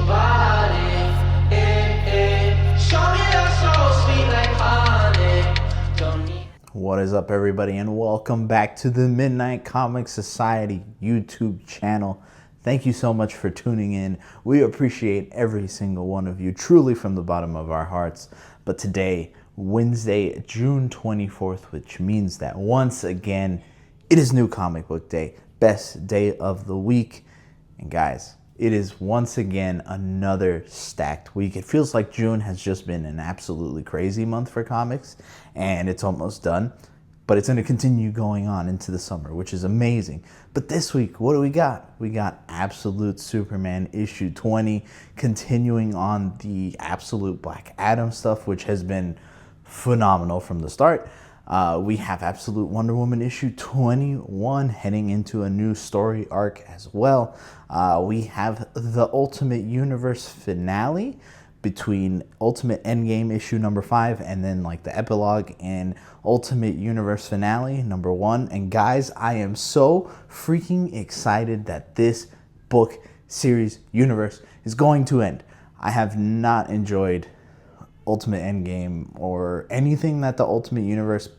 body. Show me that soul sweet like honey. Don't need. What is up, everybody, and welcome back to the Midnight Comic Society YouTube channel. Thank you so much for tuning in. We appreciate every single one of you, truly from the bottom of our hearts. But today, Wednesday, June 24th, which means that once again, it is New Comic Book Day, best day of the week. And guys, it is once again another stacked week. It feels like June has just been an absolutely crazy month for comics, and it's almost done. But it's going to continue going on into the summer, which is amazing. But this week, what do we got? We got Absolute Superman issue 20, continuing on the Absolute Black Adam stuff, which has been phenomenal from the start. We have Absolute Wonder Woman issue 21 heading into a new story arc as well. We have the Ultimate Universe finale between Ultimate Endgame issue number 5 and then like the epilogue and Ultimate Universe finale number 1. And guys, I am so freaking excited that this book series universe is going to end. I have not enjoyed Ultimate Endgame or anything that the Ultimate Universe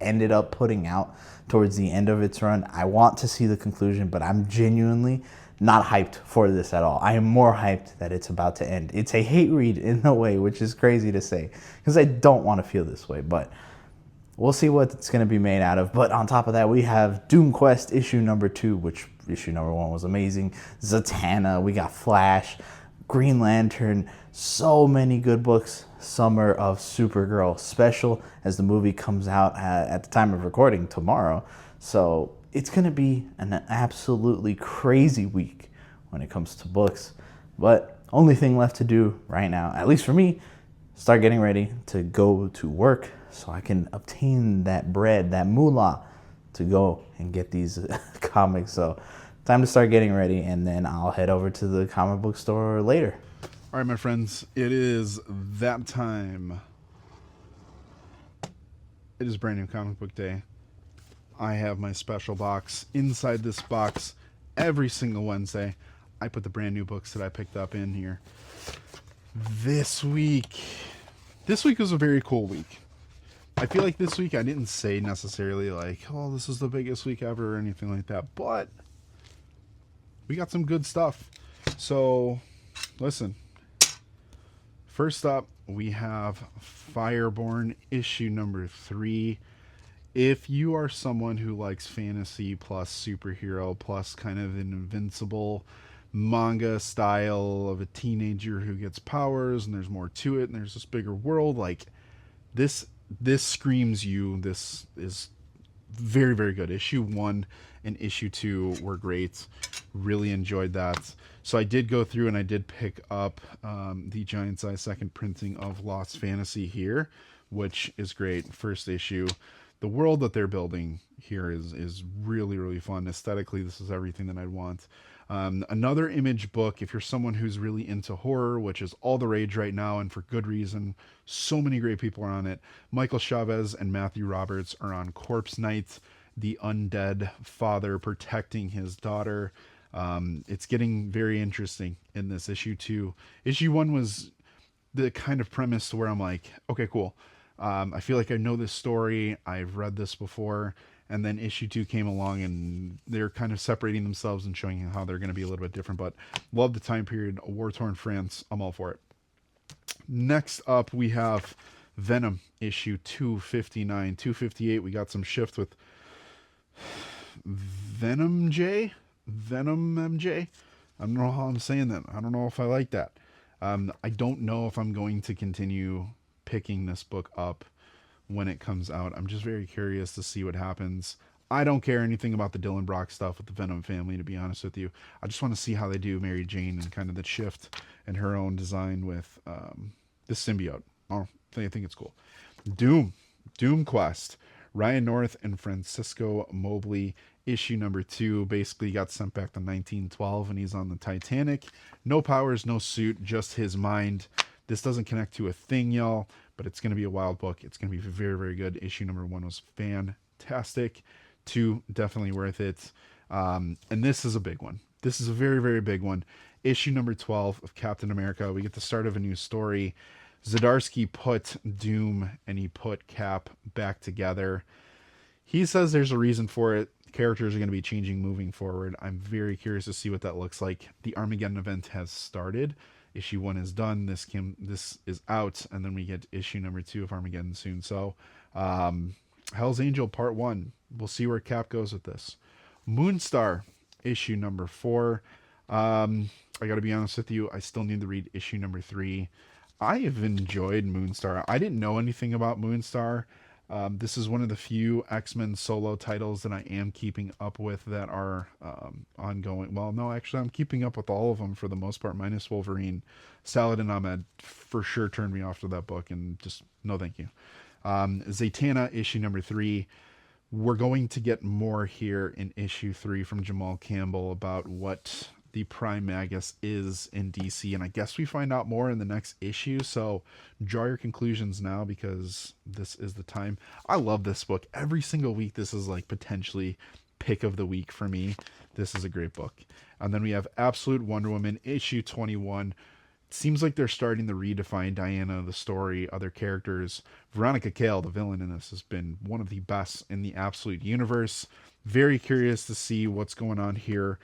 ended up putting out towards the end of its run. I want to see the conclusion, but I'm genuinely not hyped for this at all. I am more hyped that it's about to end. It's a hate read in a way, which is crazy to say because I don't want to feel this way, but we'll see what it's going to be made out of. But on top of that, we have Doom Quest issue number 2, which issue number 1 was amazing. Zatanna, we got Flash, Green Lantern, so many good books. Summer of Supergirl special as the movie comes out at the time of recording tomorrow. So it's going to be an absolutely crazy week when it comes to books. But only thing left to do right now, at least for me, start getting ready to go to work so I can obtain that bread, that moolah, to go and get these comics. So time to start getting ready, and then I'll head over to the comic book store later. All right, my friends, it is that time. It is brand new comic book day. I have my special box. Inside this box, every single Wednesday, I put the brand new books that I picked up in here. This week was a very cool week. I feel like this week I didn't say necessarily like, oh, this is the biggest week ever or anything like that, but we got some good stuff. So, listen. First up, we have Fireborn issue number 3. If you are someone who likes fantasy plus superhero plus kind of an invincible manga style of a teenager who gets powers and there's more to it and there's this bigger world, like this screams you. This is very, very good. Issue 1 and issue 2 were great. Really enjoyed that. So I did go through and I did pick up the Giant Size second printing of Lost Fantasy here, which is great. First issue. The world that they're building here is really, really fun. Aesthetically, this is everything that I'd want. Another Image book, if you're someone who's really into horror, which is all the rage right now, and for good reason. So many great people are on it. Michael Chavez and Matthew Roberts are on Corpse Night, the undead father protecting his daughter. It's getting very interesting in this issue 2. Issue 1 was the kind of premise where I'm like, okay, cool. I feel like I know this story. I've read this before. And then issue 2 came along and they're kind of separating themselves and showing how they're going to be a little bit different. But love the time period. War-torn France. I'm all for it. Next up, we have Venom issue 259. 258, we got some shift with Venom MJ. I don't know how I'm saying that. I don't know if I like that. I don't know if I'm going to continue picking this book up when it comes out. I'm just very curious to see what happens. I don't care anything about the Dylan Brock stuff with the Venom family, to be honest with you. I just want to see how they do Mary Jane and kind of the shift in her own design with the symbiote. I think it's cool. Doom Quest. Ryan North and Francisco Mobley, issue number 2. Basically got sent back to 1912 and he's on the Titanic. No powers, no suit, just his mind. This doesn't connect to a thing, y'all, but it's going to be a wild book. It's going to be very, very good. Issue number 1 was fantastic. 2, definitely worth it. And this is a big one. This is a very, very big one. issue number 12 of Captain America. We get the start of a new story. Zdarsky put Doom and he put Cap back together. He says there's a reason for it. Characters are going to be changing moving forward. I'm very curious to see what that looks like. The Armageddon event has started. Issue 1 is done. This is out, and then we get issue number 2 of Armageddon soon. So, Hell's Angel Part 1. We'll see where Cap goes with this. Moonstar, issue number 4. I got to be honest with you, I still need to read issue number 3. I have enjoyed Moonstar. I didn't know anything about Moonstar. This is one of the few X-Men solo titles that I am keeping up with that are ongoing. Well, no, actually, I'm keeping up with all of them for the most part, minus Wolverine. Saladin Ahmed for sure turned me off to that book, and just no thank you. Zatanna, issue number 3. We're going to get more here in issue 3 from Jamal Campbell about what the Prime Magus is in DC, and I guess we find out more in the next issue, so draw your conclusions now, because this is the time. I love this book. Every single week this is like potentially pick of the week for me. This is a great book. And then we have Absolute Wonder Woman, issue 21. It seems like they're starting to redefine Diana, the story, other characters. Veronica Cale, the villain in this, has been one of the best in the Absolute universe. Very curious to see what's going on here.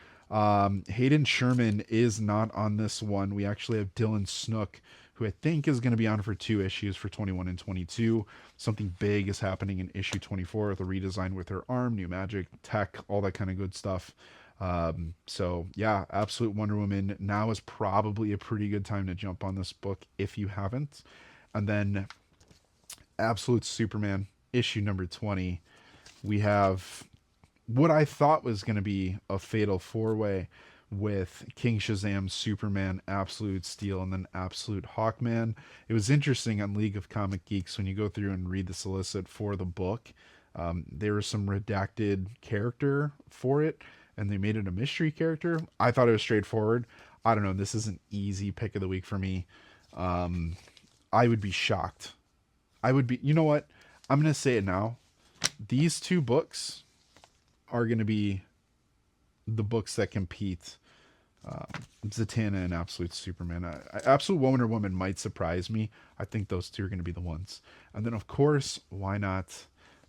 Hayden Sherman is not on this one. We actually have Dylan Snook, who I think is going to be on for 2 issues for 21 and 22. Something big is happening in issue 24 with a redesign with her arm, new magic, tech, all that kind of good stuff. So yeah, Absolute Wonder Woman now is probably a pretty good time to jump on this book if you haven't. And then Absolute Superman, issue number 20. We have what I thought was going to be a fatal 4-way with King Shazam, Superman, Absolute Steel, and then Absolute Hawkman. It was interesting on League of Comic Geeks when you go through and read the solicit for the book. There was some redacted character for it, and they made it a mystery character. I thought it was straightforward. I don't know. This is an easy pick of the week for me. I would be shocked. I would be, you know what? I'm going to say it now. These 2 books are going to be the books that compete. Zatanna and Absolute Superman. Absolute Wonder Woman might surprise me. I think those 2 are going to be the ones. And then, of course, why not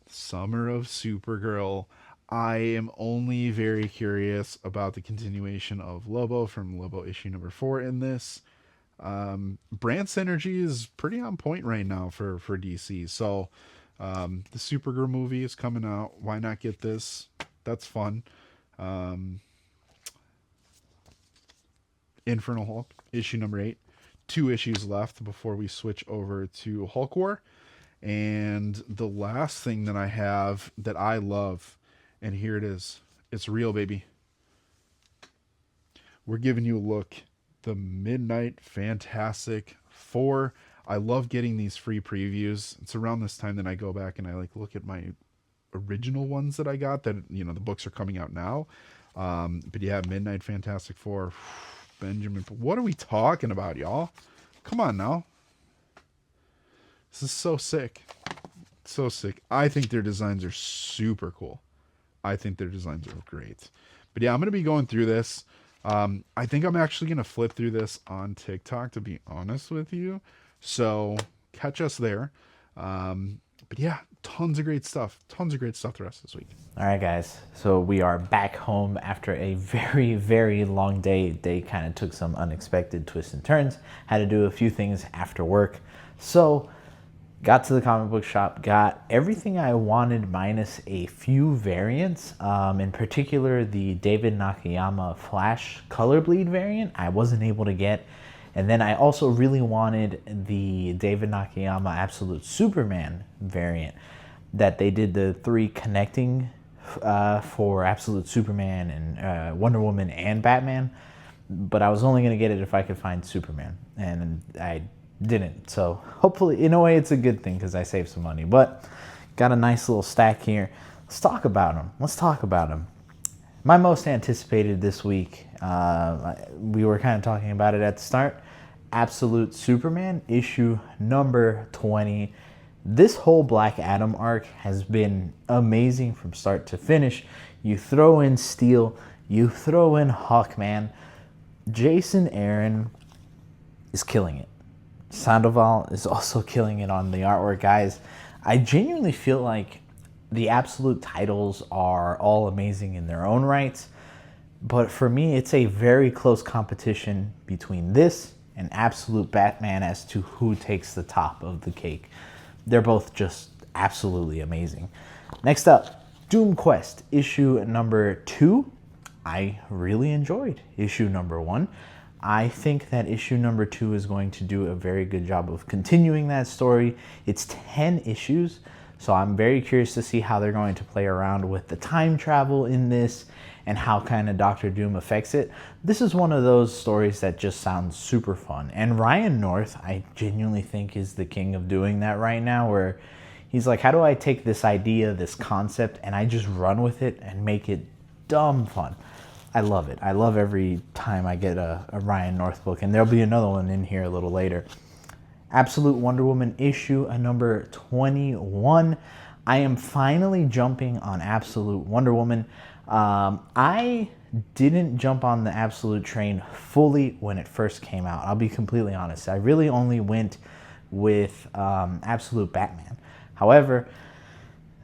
Summer of Supergirl? I am only very curious about the continuation of Lobo from Lobo issue number 4 in this. Brand synergy is pretty on point right now for DC. So the Supergirl movie is coming out. Why not get this? That's fun. Infernal Hulk, issue number 8. 2 issues left before we switch over to Hulk War. And the last thing that I have that I love, and here it is. It's real, baby. We're giving you a look. The Midnight Fantastic Four. I love getting these free previews. It's around this time that I go back and I like look at my original ones that I got that, you know, the books are coming out now. But yeah, Midnight Fantastic Four. Benjamin, what are we talking about, y'all? Come on now. This is so sick. So sick. I think their designs are super cool. I think their designs are great. But yeah, I'm going to be going through this. I think I'm actually going to flip through this on TikTok, to be honest with you. So catch us there. But yeah, tons of great stuff. Tons of great stuff the rest of this week. All right, guys. So we are back home after a very, very long day. Day kind of took some unexpected twists and turns. Had to do a few things after work. So got to the comic book shop, got everything I wanted minus a few variants. In particular, the David Nakayama Flash Color Bleed variant I wasn't able to get. And then I also really wanted the David Nakayama Absolute Superman variant that they did the 3 connecting for Absolute Superman and Wonder Woman and Batman. But I was only going to get it if I could find Superman. And I didn't. So hopefully, in a way, it's a good thing because I saved some money. But got a nice little stack here. Let's talk about them. My most anticipated this week, we were kind of talking about it at the start, Absolute Superman, issue number 20. This whole Black Adam arc has been amazing from start to finish. You throw in Steel, you throw in Hawkman. Jason Aaron is killing it. Sandoval is also killing it on the artwork, guys. I genuinely feel like the Absolute titles are all amazing in their own rights, but for me, it's a very close competition between this and Absolute Batman as to who takes the top of the cake. They're both just absolutely amazing. Next up, Doom Quest issue number 2. I really enjoyed issue number 1. I think that issue number 2 is going to do a very good job of continuing that story. It's 10 issues, so I'm very curious to see how they're going to play around with the time travel in this and how kind of Doctor Doom affects it. This is one of those stories that just sounds super fun. And Ryan North, I genuinely think, is the king of doing that right now, where he's like, how do I take this idea, this concept, and I just run with it and make it dumb fun? I love it. I love every time I get a Ryan North book, and there'll be another one in here a little later. Absolute Wonder Woman issue number 21. I am finally jumping on Absolute Wonder Woman. I didn't jump on the Absolute train fully when it first came out. I'll be completely honest. I really only went with Absolute Batman. However,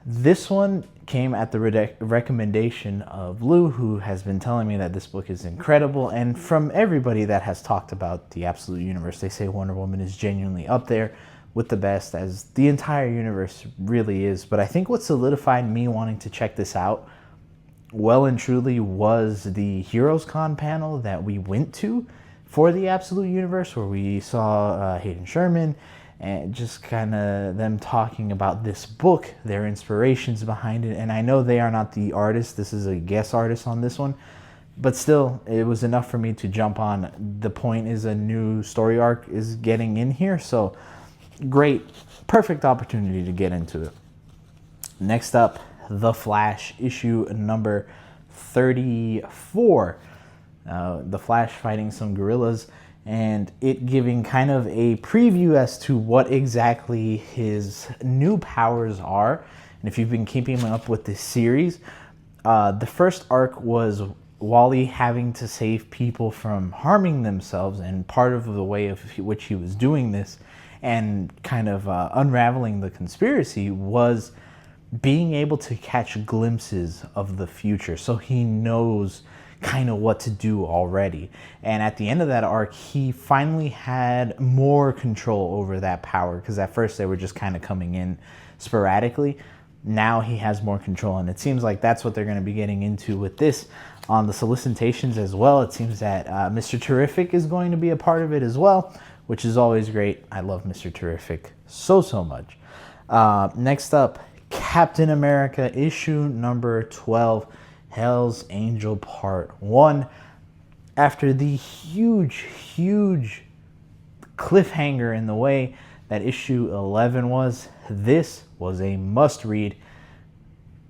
this one came at the recommendation of Lou, who has been telling me that this book is incredible. And from everybody that has talked about the Absolute Universe, they say Wonder Woman is genuinely up there with the best, as the entire universe really is. But I think what solidified me wanting to check this out well and truly was the Heroes Con panel that we went to for the Absolute Universe, where we saw Hayden Sherman and just kind of them talking about this book, their inspirations behind it. And I know they are not the artist. This is a guest artist on this one. But still, it was enough for me to jump on. The point is a new story arc is getting in here. So great, perfect opportunity to get into it. Next up, The Flash, issue number 34. The Flash fighting some gorillas, and it giving kind of a preview as to what exactly his new powers are. And if you've been keeping up with this series, the first arc was Wally having to save people from harming themselves, and part of the way of which he was doing this and kind of unraveling the conspiracy was being able to catch glimpses of the future, so he knows kind of what to do already. And at the end of that arc, he finally had more control over that power, because at first they were just kind of coming in sporadically. Now he has more control, and it seems like that's what they're going to be getting into with this on the solicitations as well. It seems that Mr. Terrific is going to be a part of it as well, which is always great. I love Mr. Terrific so much. Next up, Captain America issue number 12, Hell's Angel Part 1. After the huge cliffhanger in the way that issue 11 was, this was a must read.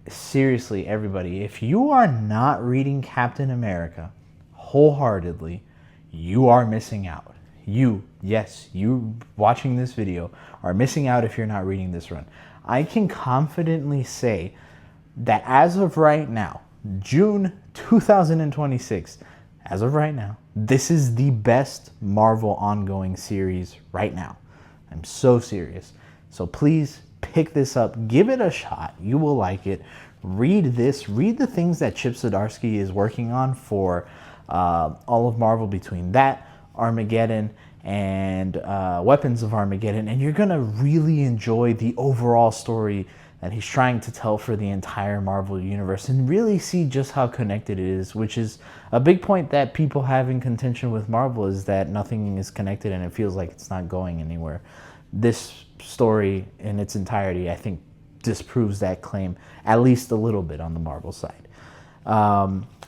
Seriously, everybody, if you are not reading Captain America wholeheartedly, you are missing out. You watching this video are missing out if you're not reading this run. I can confidently say that as of right now, June 2026, as of right now, this is the best Marvel ongoing series right now. I'm so serious. So please pick this up, give it a shot. You will like it. Read this, read the things that Chip Zdarsky is working on for all of Marvel, between that, Armageddon, and Weapons of Armageddon, and you're gonna really enjoy the overall story that he's trying to tell for the entire Marvel universe, and really see just how connected it is, which is a big point that people have in contention with Marvel, is that nothing is connected and it feels like it's not going anywhere. This story in its entirety, I think, disproves that claim at least a little bit on the Marvel side.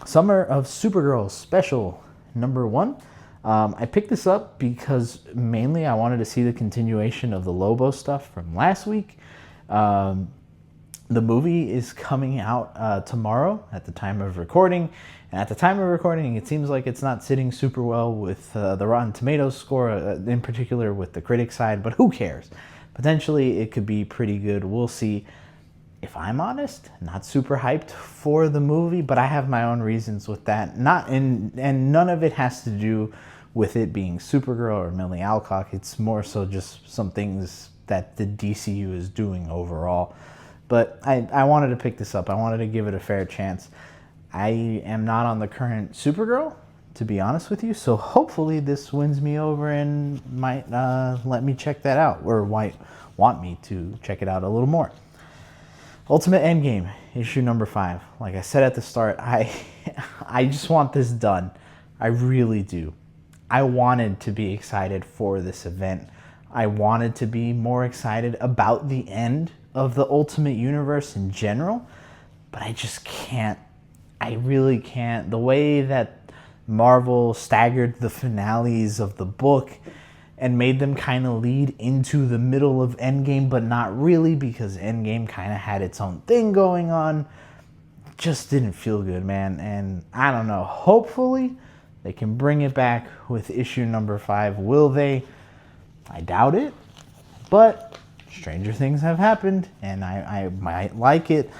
Summer of Supergirl special number 1. I picked this up because mainly I wanted to see the continuation of the Lobo stuff from last week. The movie is coming out tomorrow at the time of recording. And at the time of recording, it seems like it's not sitting super well with the Rotten Tomatoes score, in particular with the critic side, but who cares? Potentially, it could be pretty good. We'll see. if I'm honest, not super hyped for the movie, but I have my own reasons with that. And none of it has to do with it being Supergirl or Millie Alcock. It's more so just some things that the DCU is doing overall. But I wanted to pick this up. I wanted to give it a fair chance. I am not on the current Supergirl, to be honest with you, so hopefully this wins me over and might let me check that out, or might want me to check it out a little more. Ultimate Endgame, issue number 5. Like I said at the start, I just want this done. I really do. I wanted to be excited for this event. I wanted to be more excited about the end of the Ultimate Universe in general, but I just can't. I really can't. The way that Marvel staggered the finales of the book and made them kind of lead into the middle of Endgame, but not really, because Endgame kind of had its own thing going on, just didn't feel good, man. And I don't know. Hopefully they can bring it back with issue number 5. Will they? I doubt it, but stranger things have happened, and I might like it.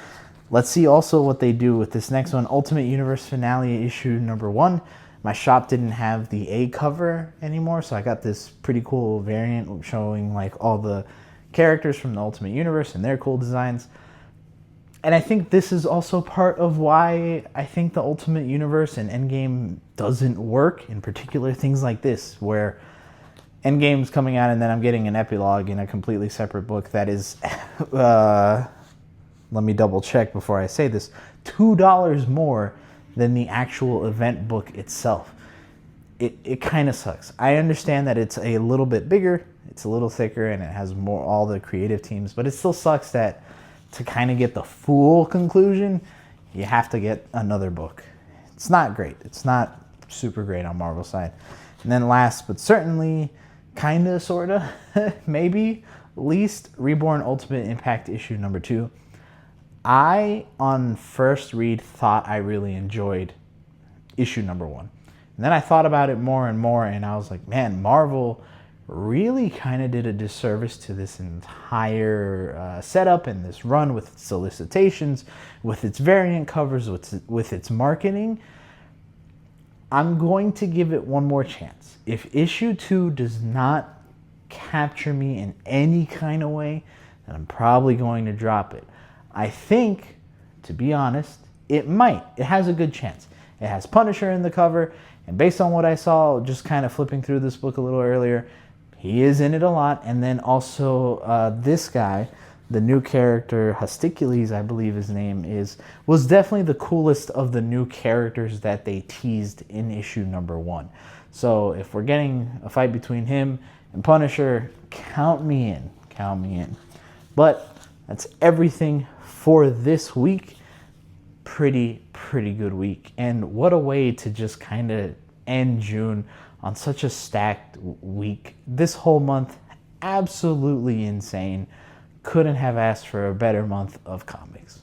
Let's see also what they do with this next one, Ultimate Universe Finale issue number 1. My shop didn't have the A cover anymore, so I got this pretty cool variant showing like all the characters from the Ultimate Universe and their cool designs. And I think this is also part of why I think the Ultimate Universe and Endgame doesn't work, in particular things like this, where Endgame's coming out and then I'm getting an epilogue in a completely separate book that is, let me double check before I say this, $2 more than the actual event book itself. It kind of sucks. I understand that it's a little bit bigger, it's a little thicker, and it has more all the creative teams, but it still sucks that to kind of get the full conclusion, you have to get another book. It's not great. It's not super great on Marvel's side. And then last but certainly, kind of, sort of, maybe least, Reborn Ultimate Impact issue number 2. I, on first read, thought I really enjoyed issue number 1. And then I thought about it more and more, and I was like, man, Marvel really kind of did a disservice to this entire setup and this run with its solicitations, with its variant covers, with its marketing. I'm going to give it one more chance. If issue 2 does not capture me in any kind of way, then I'm probably going to drop it. I think, to be honest, it might. It has a good chance. It has Punisher in the cover, and based on what I saw, just kind of flipping through this book a little earlier, he is in it a lot. And then also this guy, the new character, Hosticules, I believe his name is, was definitely the coolest of the new characters that they teased in issue number 1. So if we're getting a fight between him and Punisher, count me in. Count me in. But that's everything for this week. Pretty good week. And what a way to just kind of end June on such a stacked week. This whole month, absolutely insane. Couldn't have asked for a better month of comics.